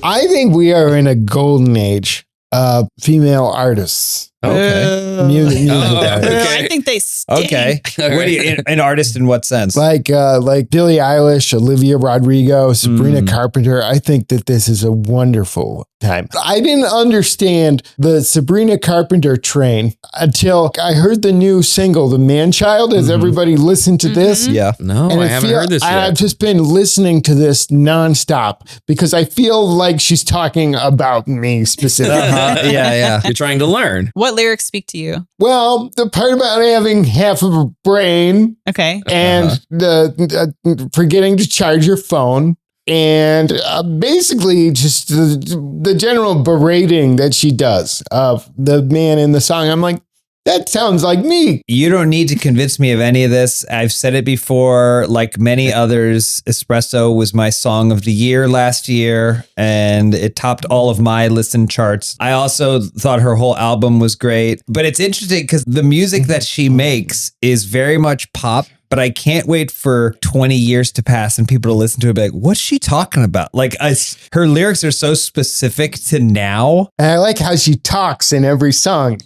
I think we are in a golden age of female artists. Okay. Music I think they stink. Okay. What do you, an artist in what sense? like Billie Eilish, Olivia Rodrigo, Sabrina Carpenter. I think that this is a wonderful time. I didn't understand the Sabrina Carpenter train until I heard the new single, The Manchild. Has everybody listened to this? Yeah. No, I haven't heard this yet. I've just been listening to this nonstop because I feel like she's talking about me specifically. Yeah. You're trying to learn. What lyrics speak to you? Well, the part about having half of a brain Okay. and the forgetting to charge your phone. And basically just the general berating that she does of the man in the song. I'm like, that sounds like me. You don't need to convince me of any of this. I've said it before, like many others, Espresso was my song of the year last year, and it topped all of my listen charts. I also thought her whole album was great, but it's interesting because the music that she makes is very much pop. But I can't wait for 20 years to pass and people to listen to it and be like, what's she talking about? Like, her lyrics are so specific to now. And I like how she talks in every song.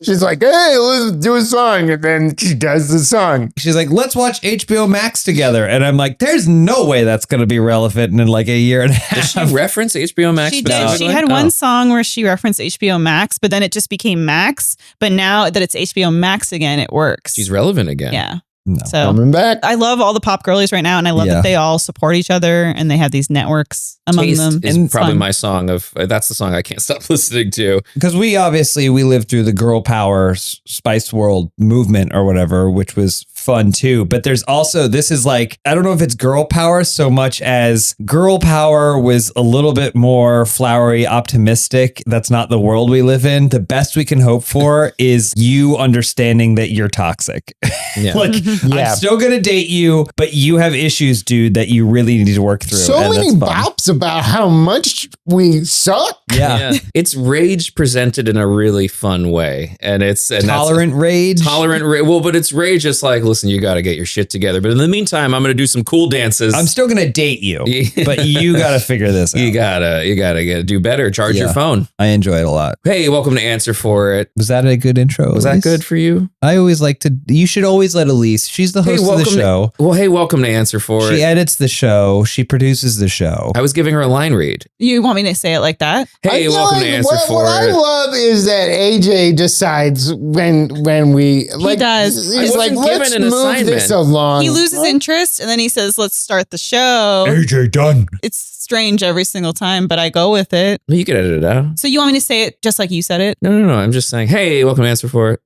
She's like, hey, let's do a song. And then she does the song. She's like, let's watch HBO Max together. And I'm like, there's no way that's going to be relevant in like a year and a half. Does she reference HBO Max? She did. She had one song where she referenced HBO Max, but then it just became Max. But now that it's HBO Max again, it works. She's relevant again. Yeah. No. So Coming back. I love all the pop girlies right now, and I love that they all support each other and they have these networks among Taste them. is And probably fun. my song of, that's the song I can't stop listening to. Because we lived through the girl power Spice World movement or whatever, which was fun too. But there's also, this is like, I don't know if it's girl power so much as girl power was a little bit more flowery, optimistic. That's not the world we live in. The best we can hope for is you understanding that you're toxic. Yeah. Like, I'm still going to date you, but you have issues, dude, that you really need to work through. So and many that's fun. bops about how much we suck. Yeah. It's rage presented in a really fun way. And it's Tolerant rage. Well, but it's rage just like, listen, you got to get your shit together. But in the meantime, I'm going to do some cool dances. I'm still going to date you, but you got to figure this out. You gotta do better. Charge your phone. I enjoy it a lot. Hey, welcome to Answer For It. Was that a good intro? Was that good for you? I always like to, you should always let Elyse. She's the host of the show. Welcome to Answer For It. She edits the show. She produces the show. I was giving her a line read. You want me to say it like that? Hey, welcome to Answer For What I It. love is that AJ decides when we He does. He's like, wasn't given let's an move assignment. this along. He loses interest and then he says, let's start the show. AJ done. It's strange every single time, but I go with it. You can edit it out. So you want me to say it just like you said it? No. I'm just saying, hey, welcome to Answer For It.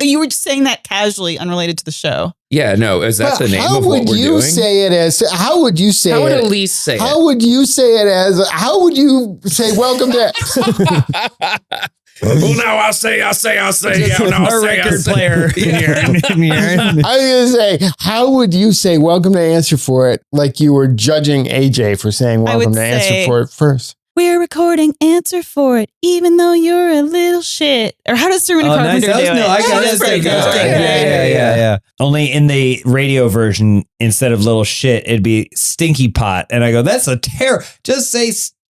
You were just saying that casually, unrelated to the show. Yeah, no, is that the name of what we're doing? How would you say it as? How would you say How would it? Elyse say How it? would you say it as? How would you say welcome to? Well, now I'll say. Yeah, now Our record player. I was gonna say, how would you say welcome to Answer For It? Like you were judging AJ for saying I would welcome to say- Answer For It first. We're recording Answer For It, even though you're a little shit. Or how does Sabrina Carpenter do it? No, I got That's it. pretty good. Yeah. Only in the radio version, instead of little shit, it'd be stinky pot. And I go, that's a terror. Just say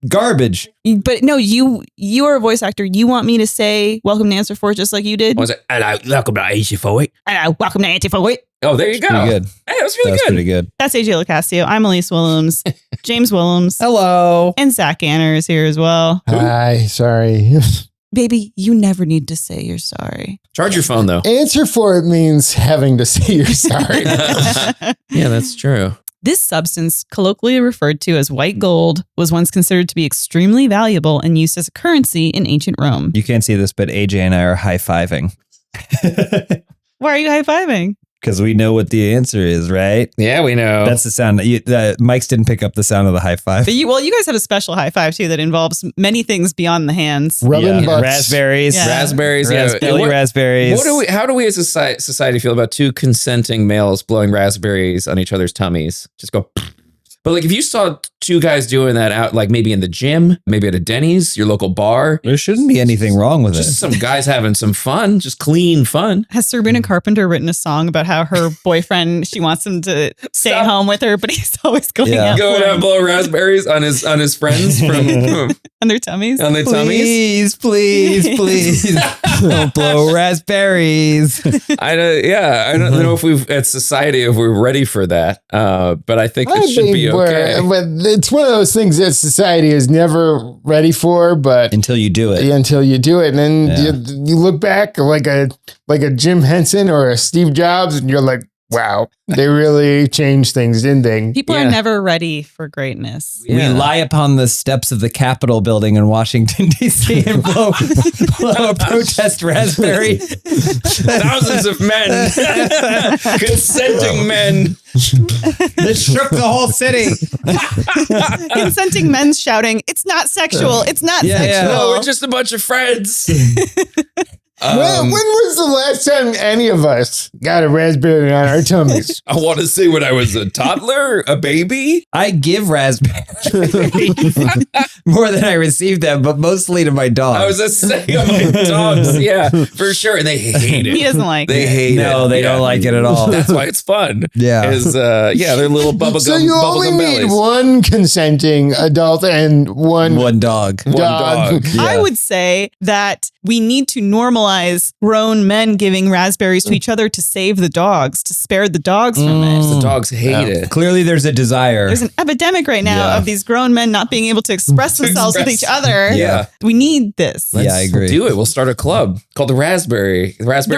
garbage. But no, you are a voice actor. You want me to say welcome to Answer For It just like you did? Was it? Hello, welcome to Answer For It. Welcome to Answer For It. Oh, there you go. Pretty good. Hey, that was really That's good. pretty good. That's AJ Locascio. I'm Elyse Willems. James Willems. Hello. And Zach Anner is here as well. Hi, sorry. Baby, you never need to say you're sorry. Charge your phone, though. Answer For It means having to say you're sorry. Yeah, that's true. This substance, colloquially referred to as white gold, was once considered to be extremely valuable and used as a currency in ancient Rome. You can't see this, but AJ and I are high-fiving. Why are you high-fiving? Because we know what the answer is, right? Yeah, we know. That's the sound. The mics didn't pick up the sound of the high five. But you guys have a special high five too that involves many things beyond the hands. Rubbing butts. Raspberries. Yeah. Raspberries. Raspberries. How do we as a society feel about two consenting males blowing raspberries on each other's tummies? Just go. But like if you saw two guys doing that out, like maybe in the gym, maybe at a Denny's, your local bar. There shouldn't be anything wrong with Just it. some guys having some fun, just clean fun. Has Sabrina Carpenter written a song about how her boyfriend, she wants him to stay Stop. home with her, but he's always going Yeah. out Going for out him blow raspberries on his friends from on their tummies? on their tummies. Please, don't blow raspberries. I don't know if we've at society if we're ready for that. But I think it should be okay. But it's one of those things that society is never ready for, but Until you do it. until you do it, and then Yeah. you look back like a Jim Henson or a Steve Jobs, and you're like, wow, they really changed things, didn't they? People Yeah. are never ready for greatness. We lie upon the steps of the Capitol building in Washington, D.C. and blow a protest raspberry. Thousands of men, consenting men. That shook the whole city. Consenting men shouting, "It's not sexual. It's not Yeah, yeah. sexual." No, we're just a bunch of friends. When was the last time any of us got a raspberry on our tummies? I want to say when I was a toddler, a baby. I give raspberries more than I receive them, but mostly to my dog. I was just saying, my dogs, yeah, for sure, and they hate it. He doesn't like They it. hate it. No, they Yeah. don't like it at all. That's why it's fun. Yeah. Is they're little bubblegum. So you only need one consenting adult and one dog. One dog. Yeah. I would say that we need to normalize grown men giving raspberries to each other to save the dogs, to spare the dogs from The it. dogs hate it. Clearly, there's a desire. There's an epidemic right now Yeah. of these grown men not being able to express themselves with each other. Yeah. We need this. Yeah, I agree. Do it. We'll start a club called the Raspberry Express. The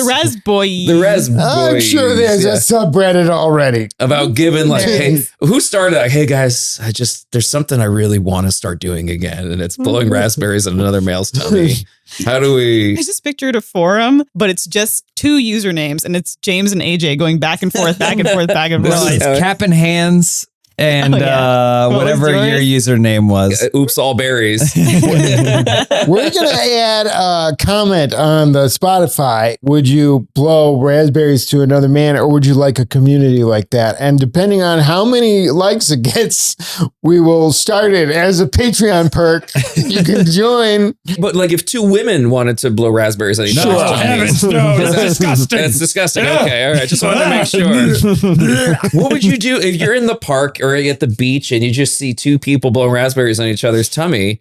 Raspboy. The Raspberry. I'm sure there's a subreddit already. About giving like, hey, who started that? Hey guys, there's something I really want to start doing again, and it's blowing raspberries in another male's tummy. How do I we? just pictured a forum, but it's just two usernames, and it's James and AJ going back and forth, back and forth, back and This forth. is- It's Cap in Hands and Oh, yeah. What was whatever your yours? username was. Oops, all berries. We're going to add a comment on the Spotify. Would you blow raspberries to another man, or would you like a community like that? And depending on how many likes it gets, we will start it as a Patreon perk. You can join. But like, if two women wanted to blow raspberries at each Sure. other's tummies, No, that's disgusting. That's disgusting. Okay, all right. Just wanted to make sure. What would you do if you're in the park or at the beach and you just see two people blowing raspberries on each other's tummy?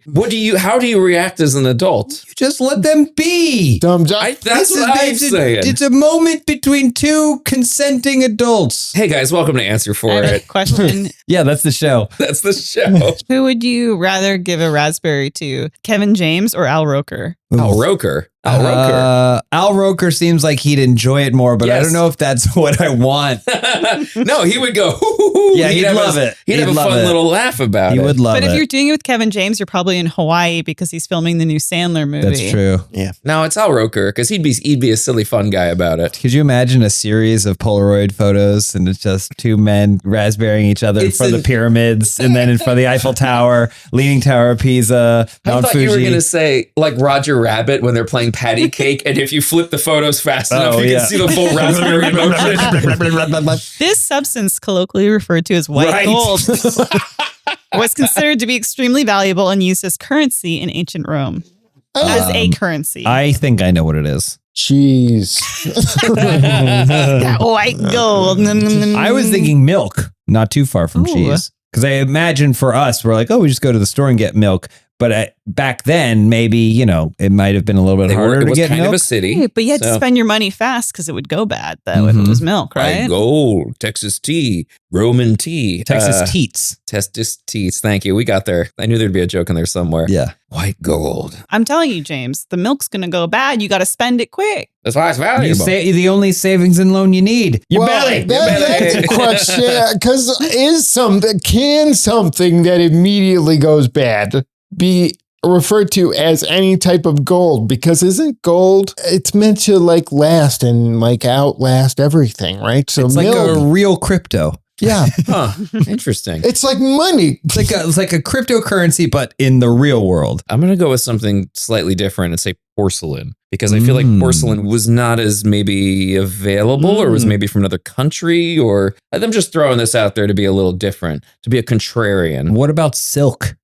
How do you react as an adult? You just let them be. Thumbs up. That's what I'm saying. It's a moment between two consenting adults. Hey guys, welcome to Answer I For have a It. question. Yeah, that's the show. That's the show. Who would you rather give a raspberry to, Kevin James or Al Roker? Al Roker. Al Roker. Al Roker seems like he'd enjoy it more, but I Yes. don't know if that's what I want. No, he would go, hoo, hoo, hoo. Yeah, he'd have love a, it. He'd have a He'd love fun it. little laugh about He it. would love But it. if you're doing it with Kevin James, you're probably in Hawaii because he's filming the new Sandler movie. That's true. No, it's Al Roker because he'd be a silly fun guy about it. Could you imagine a series of Polaroid photos and it's just two men raspberrying each other in It's front of an- the pyramids and then in front of the Eiffel Tower, Leaning Tower of Pisa, I Mount thought Fuji? you were going to say like Roger Rabbit when they're playing patty cake, and if you flip the photos fast enough, Oh, you yeah. can see the full raspberry motion. This substance, colloquially referred to as white Right. gold, was considered to be extremely valuable and used as currency in ancient Rome. As a currency. I think I know what it is. Cheese. That white gold. I was thinking milk, not too far from Ooh. cheese. Because I imagine for us, we're like, oh, we just go to the store and get milk. But back then, maybe, it might have been a little bit harder It to was get kind milk. of a city. Hey, but you had to So- spend your money fast because it would go bad, though, if it was milk, right? White gold, Texas tea, Roman tea, Texas teats. Texas teas. Thank you. We got there. I knew there'd be a joke in there somewhere. Yeah. White gold. I'm telling you, James, the milk's going to go bad. You got to spend it quick. That's why it's You valuable. say the only savings and loan you need. Your Well, belly. That's a question. Because can something that immediately goes bad be referred to as any type of gold? Because isn't gold, it's meant to last and outlast everything, right? So It's like a milk, real crypto. Yeah. Huh. Interesting. It's like money. It's like a cryptocurrency, but in the real world. I'm going to go with something slightly different and say porcelain, because I feel like porcelain was not as maybe available or was maybe from another country, or I'm just throwing this out there to be a little different, to be a contrarian. What about silk?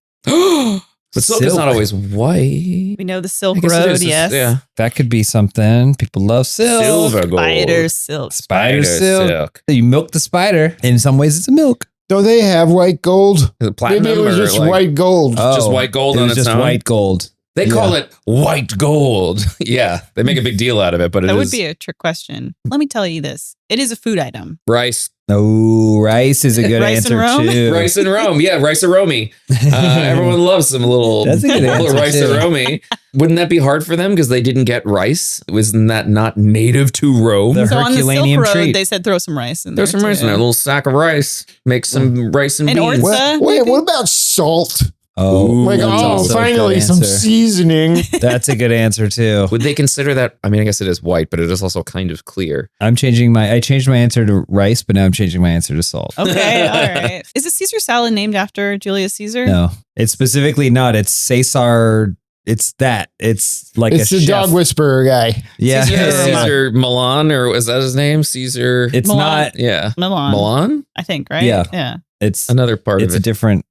But silk is not always white. We know the Silk I guess it Road, is. yes. Yeah. That could be something. People love silk. Silver gold. Spider silk. Spider silk. You milk the spider. In some ways, it's a milk. Do they have white gold? Is it platinum Maybe it was or just like white gold. just white gold it on was its just own? white gold. They call it white gold. Yeah. They make a big deal out of it, but That it would is be a trick question. Let me tell you this. It is a food item. rice. Oh, rice is a good Rice and answer Rome? too. Rice and Rome. Yeah, rice and romy. Everyone loves some little, That's a good little answer, rice too. and romy. Wouldn't that be hard for them because they didn't get rice? Wasn't that not native to Rome? The So on the Silk Herculaneum Road, treat. they said throw some rice in Throw there. some rice in there, a too. little sack of rice. Make some rice and And beans. orza. Wait, what about salt? Oh, Like, that's also a finally good some answer. seasoning. That's a good answer too. Would they consider that? I mean, I guess it is white, but it is also kind of clear. I changed my answer to rice, but now I'm changing my answer to salt. Okay, all right. Is the Caesar salad named after Julius Caesar? No, it's specifically not. It's Caesar. It's that. It's like It's a the chef. dog whisperer guy. Yeah, Caesar Milan, or was that his name? Caesar. it's Milan. not. Yeah. Milan, Milan? I think, right? Yeah. Yeah. It's Another part it's of a it. different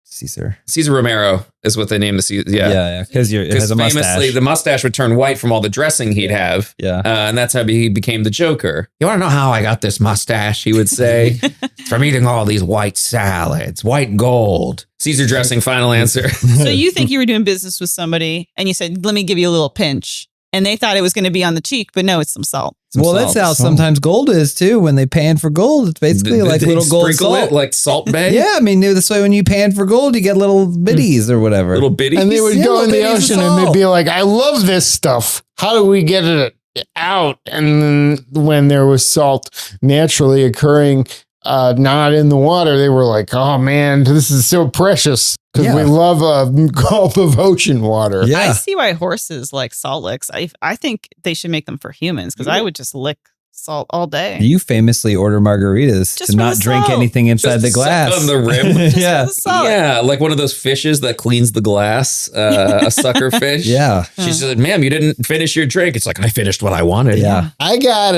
Caesar. Caesar Romero is what they named the Caesar. Yeah. Because it Because has a famously, mustache. the mustache would turn white from all the dressing he'd have. Yeah. And that's how he became the Joker. You want to know how I got this mustache? He would say, from eating all these white salads, white gold. Caesar dressing, final answer. So you think you were doing business with somebody and you said, let me give you a little pinch. And they thought it was going to be on the cheek, but no, it's some salt. Well, that's how sometimes gold is too. When they pan for gold, it's basically like Did they little gold sprinkle salt. it like Salt Bay? Yeah, I mean, this way when you pan for gold, you get little bitties or whatever. Little bitty. And they would Yeah, go in the little babies ocean of and they'd salt. be like, I love this stuff. How do we get it out? And then when there was salt naturally occurring, not in the water, they were like, oh man, this is so precious. Because we love a gulp of ocean water. I Yeah. see why horses like salt licks. I think they should make them for humans because I would just lick salt all day. You famously order margaritas Just to for not the drink salt. anything inside Just the suck glass. on the rim. Just yeah. for the salt. Yeah, like one of those fishes that cleans the glass, a sucker fish. Yeah. She said, ma'am, you didn't finish your drink. It's like, I finished what I wanted. Yeah. I got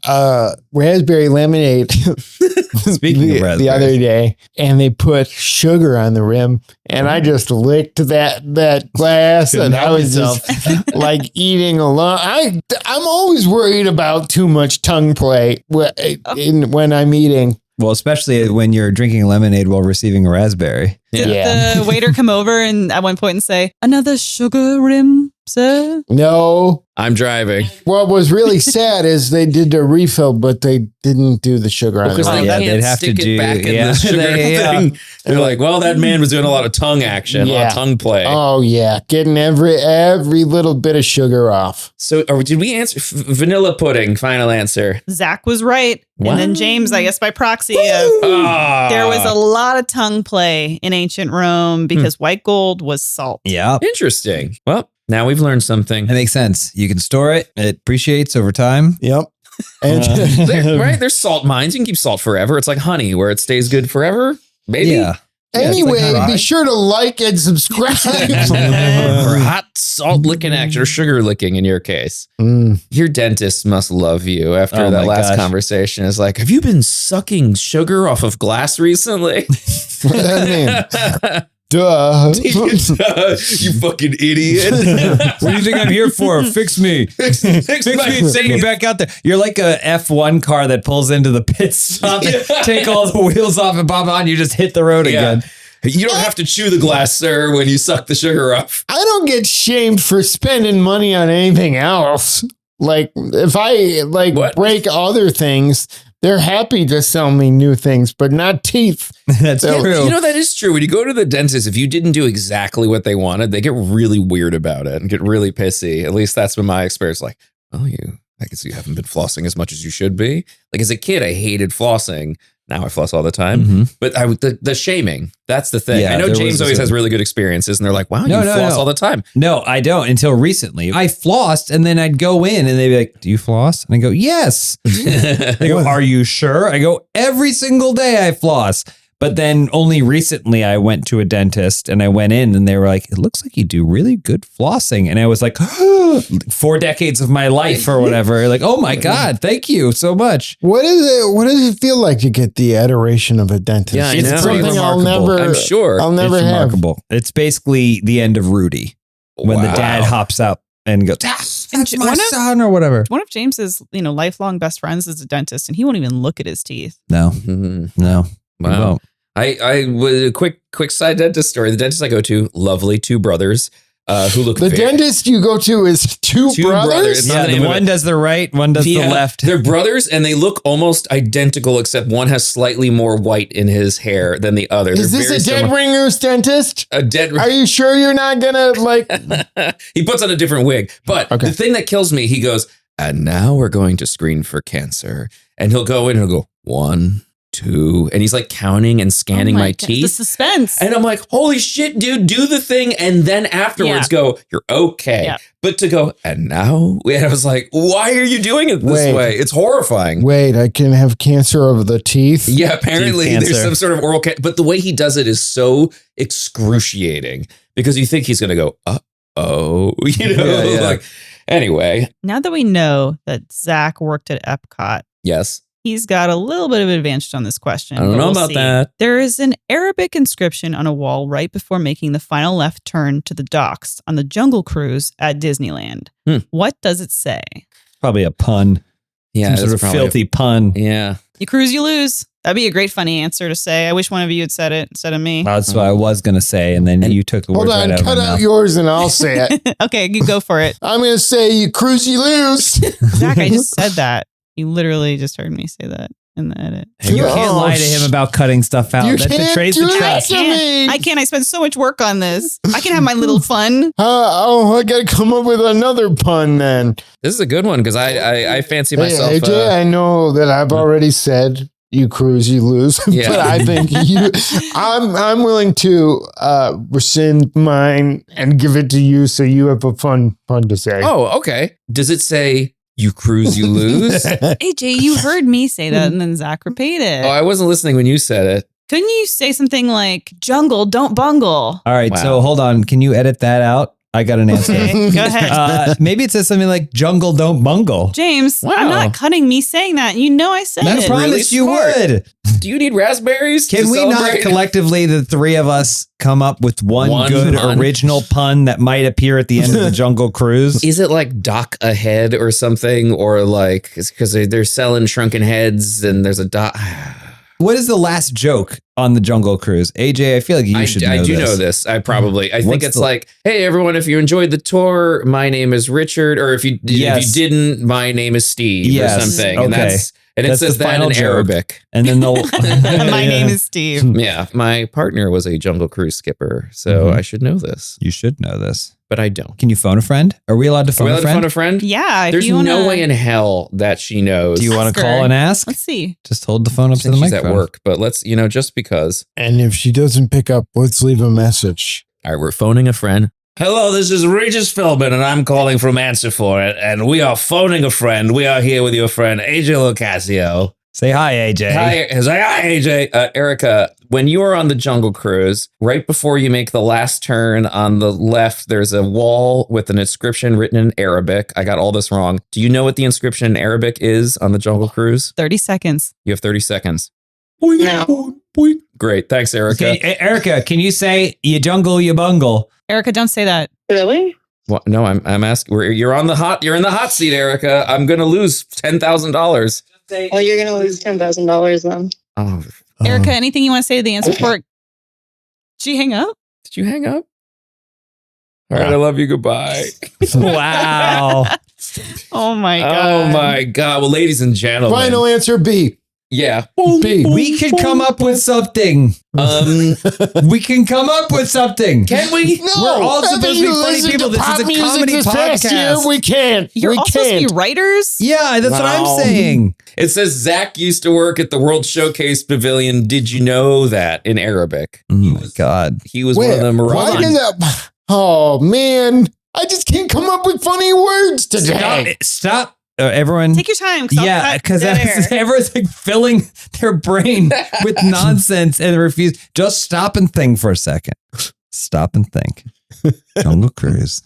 a raspberry lemonade Speaking of the raspberries. other day, and they put sugar on the rim, and I just licked that glass, Couldn't and I help was just like eating alone. I'm always worried about too much tongue play when I'm eating. Well, especially when you're drinking lemonade while receiving a raspberry. Did Yeah. the waiter come over and at one point and say, another sugar rim, sir? No. I'm driving. What was really sad is they did the refill, but they didn't do the sugar on Because the they rim. yeah, can't they'd have stick to it do- back in yeah. the sugar Yeah. thing. They're like, well, that man was doing a lot of tongue action, a lot Yeah. of tongue play. Oh yeah, getting every little bit of sugar off. So did we answer vanilla pudding? Final answer. Zach was right. Wow. And then James, I guess by proxy, Ah. there was a lot of tongue play in ancient Rome because white gold was salt. Yeah. Interesting. Well, now we've learned something. That makes sense. You can store it. It appreciates over time. Yep. And Right? There's salt mines. You can keep salt forever. It's like honey where it stays good forever. Maybe. Yeah. anyway, it's like be sure to like and subscribe. For hot salt licking action or sugar licking in your case. Mm. Your dentist must love you after Oh that my last gosh. conversation. Is like, have you been sucking sugar off of glass recently? I mean, duh. You fucking idiot. What do you think I'm here for? Fix me. Fix Fix me and send me back out there. You're like a F1 car that pulls into the pit stop, take all the wheels off and pop on. You just hit the road Yeah. again. You don't have to chew the glass, sir, when you suck the sugar off. I don't get shamed for spending money on anything else. Like if I What? break other things, they're happy to sell me new things, but not teeth. That's So- true. You know, that is true. When you go to the dentist, if you didn't do exactly what they wanted, they get really weird about it and get really pissy. At least that's been my experience. Like, oh, I can see you haven't been flossing as much as you should be. Like as a kid, I hated flossing. Now I floss all the time. Mm-hmm. But the shaming, that's the thing. Yeah, I know there was James this- always has really good experiences and they're like, wow, you floss all the time. No, I don't until recently. I flossed and then I'd go in and they'd be like, do you floss? And I go, yes. They go, are you sure? I go, every single day I floss. But then only recently I went to a dentist and I went in and they were like, it looks like you do really good flossing. And I was like, 4 decades of my life or whatever. Like, oh my God, thank you so much. What is it? What does it feel like to get the adoration of a dentist? Yeah, I it's know. something Pretty I'll remarkable. never. I'm sure. I'll never It's have. remarkable. It's basically the end of Rudy when the dad hops up and goes, that's my one of- son or whatever. One of James's, lifelong best friends is a dentist, and he won't even look at his teeth. No, Mhm. no. he Wow. won't. I a quick side dentist story. The dentist I go to, lovely 2 brothers who look The dentist you go to is two brothers. It's not Yeah, the name of one it. does the right, one does the left. They're brothers and they look almost identical, except one has slightly more white in his hair than the other. Is They're this very a dead similar. ringer's dentist? A dead Are you sure you're not gonna like? He puts on a different wig. But Okay. the thing that kills me, he goes, and now we're going to screen for cancer. And he'll go in and he'll go, 1, 2. And he's like counting and scanning Oh my God, teeth. The suspense. And I'm like, holy shit, dude, do the thing. And then afterwards go, you're okay. Yeah. But to go, and now? And I was like, why are you doing it this Wait. way? It's horrifying. Wait, I can have cancer of the teeth. Yeah, apparently Teeth there's cancer. some sort of oral but the way he does it is so excruciating because you think he's going to go, uh-oh, Yeah. like, anyway, Now that we know that Zach worked at Epcot, yes. he's got a little bit of advantage on this question. I don't but know we'll about see. that. There is an Arabic inscription on a wall right before making the final left turn to the docks on the Jungle Cruise at Disneyland. What does it say? Probably a pun. Yeah, Some sort of that's probably- filthy pun. Yeah. You cruise, you lose. That'd be a great funny answer to say. I wish one of you had said it instead of me. That's what I was going to say. And then you took the Hold words on, right out of my cut out mouth. yours and I'll say it. Okay, you go for it. I'm gonna say you cruise, you lose. Zach, I just said that. You literally just heard me say that in the edit. And you can't lie to him about cutting stuff out. You That can't betrays do the that trust. to me. I can't. I spent so much work on this. I can have my little fun. I gotta come up with another pun then. This is a good one because I fancy Hey, myself. AJ, I know that I've already said you cruise, you lose. Yeah. But I think I'm willing to rescind mine and give it to you so you have a fun pun to say. oh, okay. Does it say you cruise, you lose? AJ, you heard me say that, and then Zach repeated. Oh, I wasn't listening when you said it. Couldn't you say something like "Jungle, don't bungle"? All right. Wow. So hold on. Can you edit that out? I got an answer. Okay, go ahead. Maybe it says something like jungle don't bungle. James, Wow. I'm not cutting me saying that. You know I said I it. promised you smart. would. Do you need raspberries? Can to we not celebrate? collectively, the 3 of us, come up with one good pun? original pun that might appear at the end of the Jungle Cruise? Is it like dock ahead or something? Or like, it's because they're selling shrunken heads and there's a dock. What is the last joke on the Jungle Cruise? AJ, I feel like you should know I do this. know this. I think What's it's the- like, hey, everyone, if you enjoyed the tour, my name is Richard. Or if you didn't, my name is Steve Yes. or something. Okay. And it That's says the that final in joke. Arabic. And then they'll. My name is Steve. Yeah. My partner was a Jungle Cruise skipper. So Mhm. I should know this, You should know this. but I don't. Can you phone a friend? Are we allowed to Are phone we a allowed to friend? phone a friend? Yeah. if There's you wanna, no way in hell that she knows. Do you want Ask to her. call and ask? Let's see. Just hold the phone I up to think the she's microphone. at work, but let's, just because. And if she doesn't pick up, let's leave a message. All right, we're phoning a friend. Hello, this is Regis Philbin, and I'm calling from Answer For It, and we are phoning a friend. We are here with your friend, AJ Locasio. Say hi, AJ. Hi, AJ. Erica, when you are on the Jungle Cruise, right before you make the last turn on the left, there's a wall with an inscription written in Arabic. I got all this wrong. Do you know what the inscription in Arabic is on the Jungle Cruise? 30 seconds. You have 30 seconds. Great. Thanks, Erica. Okay, Erica, can you say you jungle, you bungle? Erica, don't say that. Really? Well, no, I'm asking. You're in the hot seat, Erica. I'm gonna lose $10,000. Well, you're gonna lose $10,000 then. Oh, Erica, anything you want to say to the answer for it? Did she hang up? did you hang up? All right, I love you. Goodbye. Wow. Oh my God. Oh my God. Well, ladies and gentlemen. Final answer B. Yeah. B. We can come up with something. We can come up with something. Can we? No, We're all supposed to be you funny listen people. to This is pop a music comedy this past year, podcast. we can't. You're we all supposed to can't. be writers? Yeah, that's what I'm No. saying. It says Zach used to work at the World Showcase Pavilion. Did you know that in Arabic? Oh my God. He was one of the why Moroccan. did that? Oh man, I just can't come up with funny words today. Stop. Everyone. Take your time. 'Cause I'll Yeah, cut because dead air. everyone's like filling their brain with nonsense and refuse. Just stop and think for a second. Stop and think. Jungle Cruise,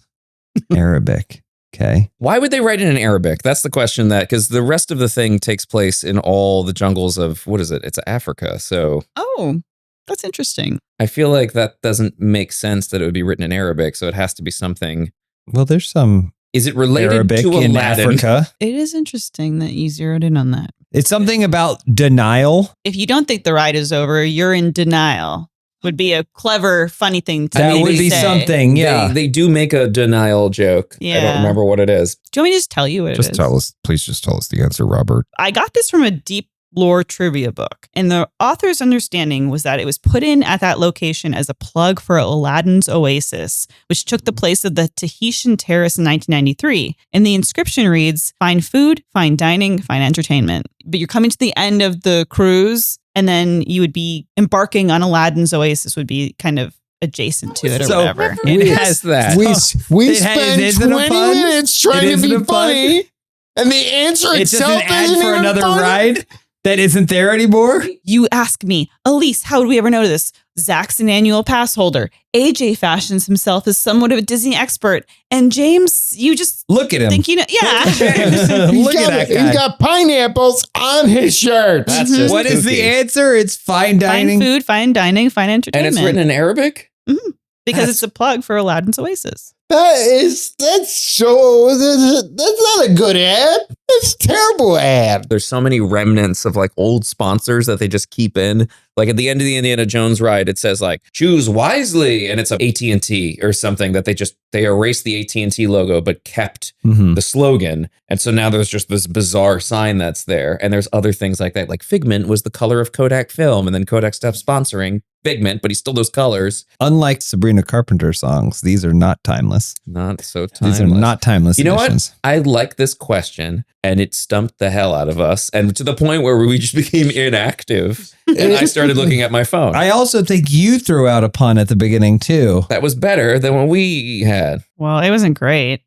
Arabic. Okay. Why would they write it in Arabic? That's the question. That because the rest of the thing takes place in all the jungles of what is it? It's Africa. So Oh, that's interesting. I feel like that doesn't make sense that it would be written in Arabic. So it has to be something. Well, there's some Is it related Arabic to in Aladdin? Africa. It is interesting that you zeroed in on that. It's something about denial. If you don't think the ride is over, you're in denial. Would be a clever, funny thing to That would maybe be say. something. Yeah. They do make a denial joke. I Yeah. don't remember what it is. Do you want me to just tell you what it is? Please just tell us the answer, Robert. I got this from a deep lore trivia book, and the author's understanding was that it was put in at that location as a plug for Aladdin's Oasis, which took the place of the Tahitian Terrace in 1993. And the inscription reads, "Fine food, fine dining, fine entertainment." But you're coming to the end of the cruise, and then you would be embarking on Aladdin's Oasis, would be kind of adjacent to it or So- whatever. It has that. We It spent isn't a 20 pun? minutes trying It to be isn't a pun? funny, and the answer It's just itself an ad isn't for even another funny. ride that isn't there anymore. You ask me, Elyse, how would we ever know this? Zach's an annual pass holder. AJ fashions himself as somewhat of a Disney expert. And James, you just Look at him. think you know. Yeah. Look at that guy. He's got pineapples on his shirt. That's just What is kooky. the answer? It's fine dining. Fine food, fine dining, fine And entertainment. it's written in Arabic? because it's a plug for Aladdin's Oasis. That's not a good ad. That's a terrible ad. There's so many remnants of like old sponsors that they just keep in. Like at the end of the Indiana Jones ride, it says like choose wisely, and it's a AT&T or something that they erased the AT&T logo but kept the slogan. And so now there's just this bizarre sign that's there. And there's other things like that. Like Figment was the color of Kodak film, and then Kodak stopped sponsoring Figment, but he's still those colors. Unlike Sabrina Carpenter songs, these are not timeless. Not so timeless. These are not timeless. You know editions. what? I like this question, and it stumped the hell out of us, and to the point where we just became inactive, and I started looking at my phone. I also think you threw out a pun at the beginning too. That was better than what we had. Well, it wasn't great.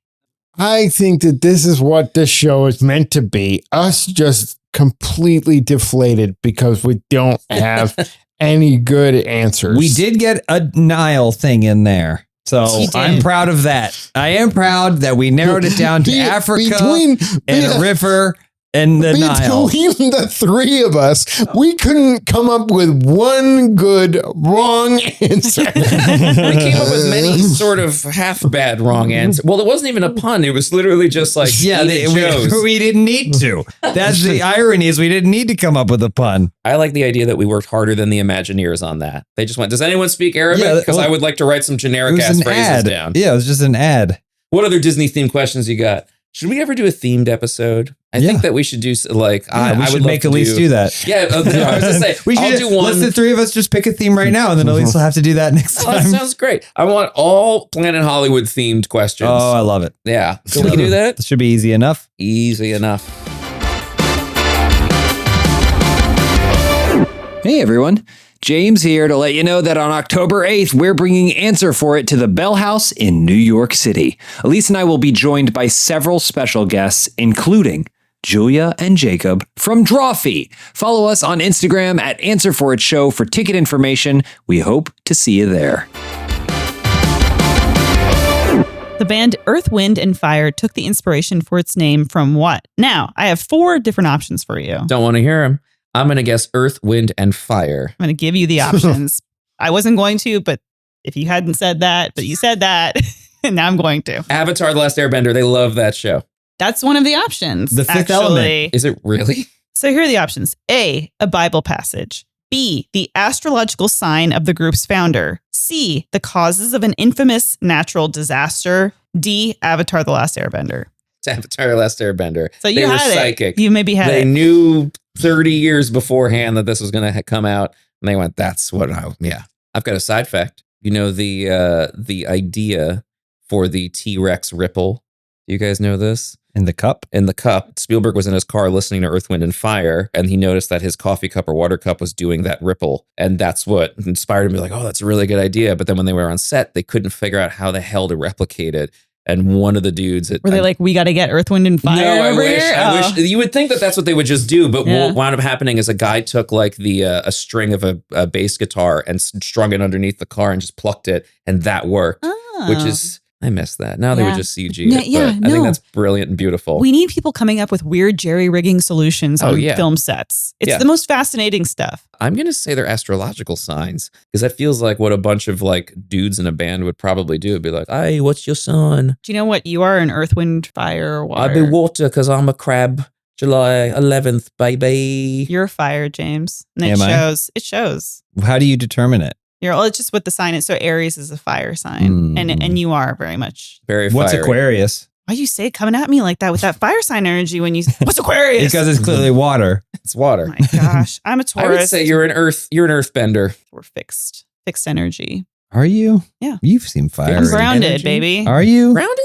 I think that this is what this show is meant to be. Us just completely deflated because we don't have any good answers. We did get a Nile thing in there. So You did. I'm proud of that. I am proud that we narrowed it down to Africa and a river and the Nile. Between the three of us, we couldn't come up with one good wrong answer. We came up with many sort of half bad wrong answers. Well, it wasn't even a pun. It was literally just like Yeah, we didn't need to. That's the irony is we didn't need to come up with a pun. I like the idea that we worked harder than the Imagineers on that. They just went, does anyone speak Arabic? Yeah, Because well, I would like to write some It generic was ass an phrases ad. down. Yeah, it was just an ad. What other Disney themed questions you got? Should we ever do a themed episode? I think that we should do like, Yeah, we I should would love make to Elyse do that. Yeah, I was going to say, We I'll should do one. Let's the three of us just pick a theme right now, and then Elyse will have to do that next Oh, that time. sounds great. I want all Planet Hollywood themed questions. Oh, I love it. Yeah. Can we do that? This should be easy enough. Easy enough. Hey everyone, James here to let you know that on October 8th, we're bringing Answer for It to the Bell House in New York City. Elyse and I will be joined by several special guests, including Julia and Jacob from Drawfee. Follow us on Instagram at Answer for It Show for ticket information. We hope to see you there. The band Earth, Wind, and Fire took the inspiration for its name from what? Now, I have 4 different options for you. I'm Don't want to hear him. I'm going to guess Earth, Wind, and Fire. going to give you the options. I wasn't going to, but if you hadn't said that, but you said that, and now I'm going to. Avatar: The Last Airbender. They love that show. That's one of the options. The Fifth actually. Element. Is it really? So here are the options. A Bible passage. B, the astrological sign of the group's founder. C, the causes of an infamous natural disaster. D, Avatar: The Last Airbender. It's Avatar: The Last Airbender. So you They were had psychic. it. You maybe had They it. knew 30 years beforehand that this was going to come out. And they went, that's what I've got a side fact. You know, the idea for the T-Rex ripple. Do you guys know this? In the cup? In the cup. Spielberg was in his car listening to Earth, Wind, and Fire, and he noticed that his coffee cup or water cup was doing that ripple. And that's what inspired him to be like, oh, that's a really good idea. But then when they were on set, they couldn't figure out how the hell to replicate it. And one of the dudes... Were they like, we got to get Earth, Wind, and Fire I over wish. here? I wish. You would think that that's what they would just do. But what wound up happening is a guy took like a string of a bass guitar and strung it underneath the car and just plucked it. And that worked, which is... I miss that. Now they would just CG it. I think that's brilliant and beautiful. We need people coming up with weird jerry-rigging solutions on film sets. It's the most fascinating stuff. I'm going to say they're astrological signs because that feels like what a bunch of like dudes in a band would probably do. It'd be like, hey, what's your sign? Do you know what you are? An Earth, Wind, Fire, or Water? I'd be water because I'm a crab. July 11th, baby. You're fire, James. And it shows. It shows. How do you determine it? It's just what the sign is. So Aries is a fire sign, and you are very much very. What's fiery. Aquarius? Why you say coming at me like that with that fire sign energy when you? What's Aquarius? Because it's clearly water. It's water. Oh my gosh, I'm a Taurus. I would say you're an earthbender. We're fixed energy. Are you? Yeah. You seem fiery. I'm grounded, energy. baby. Are you? Grounded?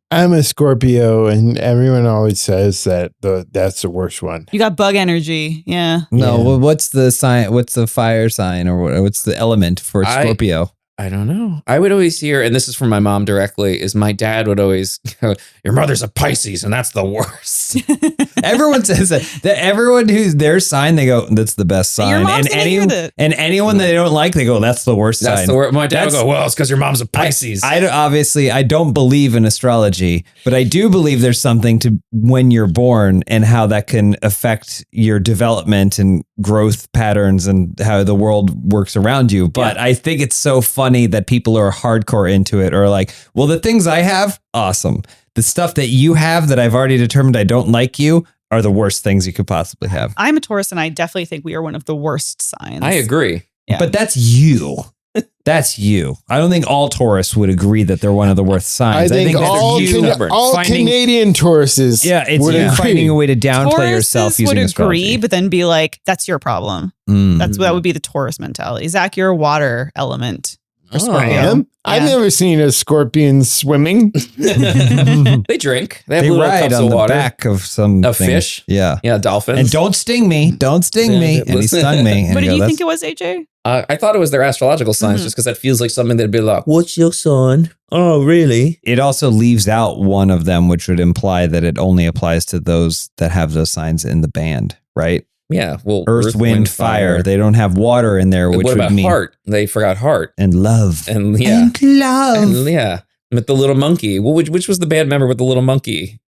I'm a Scorpio, and everyone always says that that's the worst one. You got bug energy. Yeah. No. Yeah. Well, what's the sign? What's the fire sign, or what's the element for Scorpio? I don't know. I would always hear, and this is from my mom directly, is my dad would always go, your mother's a Pisces, and that's the worst. Everyone says that everyone who's their sign, they go, that's the best sign. Your mom's gonna hear that. And anyone that they don't like, they go, that's the worst sign. That's the worst. My dad would go, well, it's because your mom's a Pisces. I don't believe in astrology, but I do believe there's something to when you're born and how that can affect your development and growth patterns and how the world works around you. But I think it's so funny that people are hardcore into it or like, well, the things I have, awesome. The stuff that you have that I've already determined I don't like you are the worst things you could possibly have. I'm a Taurus, and I definitely think we are one of the worst signs. I agree. Yeah. But that's you. That's you. I don't think all Taurus would agree that they're one of the worst signs. I think that's all, you Canadian Tauruses. Yeah, it's would you agree. finding a way to downplay yourself Tauruses using would astrology. agree, but then be like, that's your problem. That would be the Taurus mentality. Zach, you're a water element. I am. I've never seen a scorpion swimming. They drink. They have They little ride cups on of the water. back of some A thing. fish? Yeah. Yeah, dolphins. And don't sting me. Don't sting me. And he stung me. And What I did go, you "That's- think it was, AJ? I thought it was their astrological signs just because that feels like something that'd be like, what's your sign? Oh, really? It also leaves out one of them, which would imply that it only applies to those that have those signs in the band, right? Yeah. Well, Earth, wind, fire. They don't have water in there, which what would about mean heart? They forgot heart. and love. And yeah. And love. And, yeah. With the little monkey. Well, which was the band member with the little monkey?